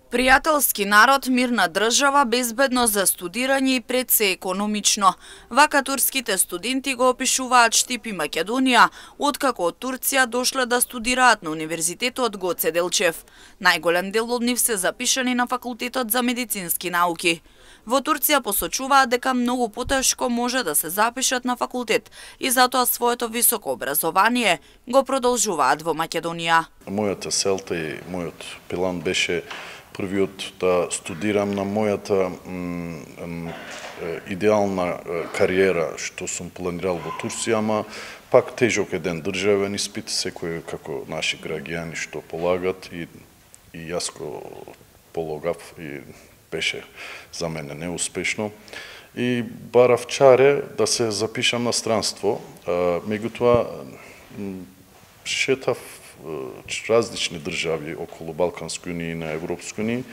Пријателски народ, мирна држава, безбедно за студирање и пред се економично. Вака турските студенти го опишуваат Штип и Македонија, откако од Турција дошле да студираат на Универзитетот Гоце Делчев. Најголем дел од нив се запишани на Факултетот за медицински науки. Во Турција посочуваат дека многу потешко може да се запишат на факултет и затоа своето високо образование го продолжуваат во Македонија. Мојата селта и мојот план беше првиот да студирам на мојата идеална кариера што сум планирал во Турција, ама пак тежок еден државен испит, секој како наши граѓани што полагат и јас го полагав и беше за мене неуспешно. И барав чаре да се запишам на странство, меѓутоа шетав различни држави околу Балканска унија и на Европска унија.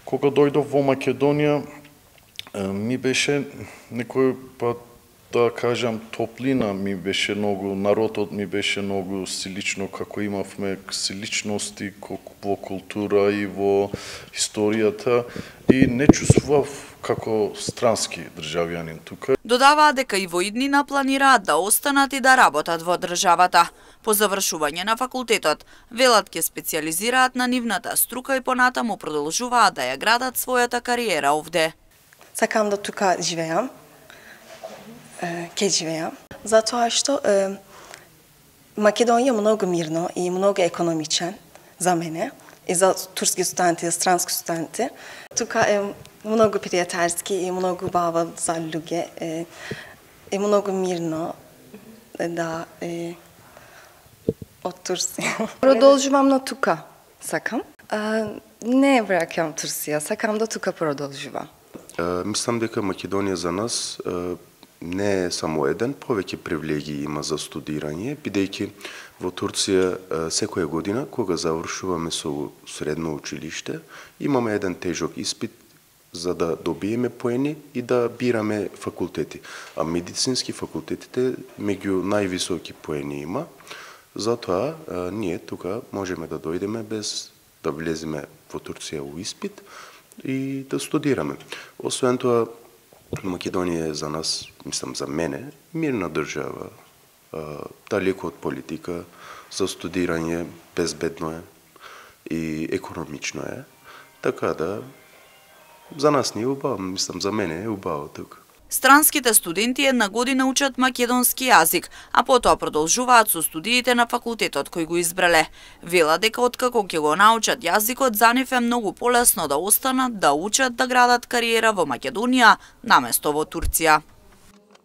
Кога дојдов во Македонија, ми беше некој да кажам топлина, ми беше многу, народот ми беше многу силично, како имавме силичности во култура и во историјата и не чувствував како странски државјанин тука. Додаваат дека и во иднина планираат да останат и да работат во државата. По завршување на факултетот, велат ќе специјализираат на нивната струка и понатаму продолжуваат да ја градат својата кариера овде. Сакам да тука живеам, ќе живеам, затоа што Македонија е многу мирно и многу економичен за мене и за турски студенти, за странски студенти. Тука е многу пријателски и многу баво за луѓе, е многу мирно да од Турција. Продолжувам на тука, сакам. Не враќам Турција, сакам да тука продолжувам. Мислам дека Македонија за нас не е само еден, повеќе привилегии има за студирање, бидејќи во Турција секоја година, кога завршуваме со средно училиште, имаме еден тежок испит за да добиеме поени и да бираме факултети. А медицински факултетите меѓу највисоки поени има, затоа ние тука можеме да дојдеме без да влеземе во Турција во испит и да студираме. Освен тоа, Македонија е за нас, мислам за мене, мирна држава, далеко од политика, за студирање безбедно е и економично е. Така да, за нас не е убаво, мислам за мене е убаво тука. Странските студенти една година учат македонски јазик, а потоа продолжуваат со студиите на факултетот кој го избрале. Вела дека откако ќе го научат јазикот, за нив е многу полесно да останат, да учат, да градат кариера во Македонија наместо во Турција.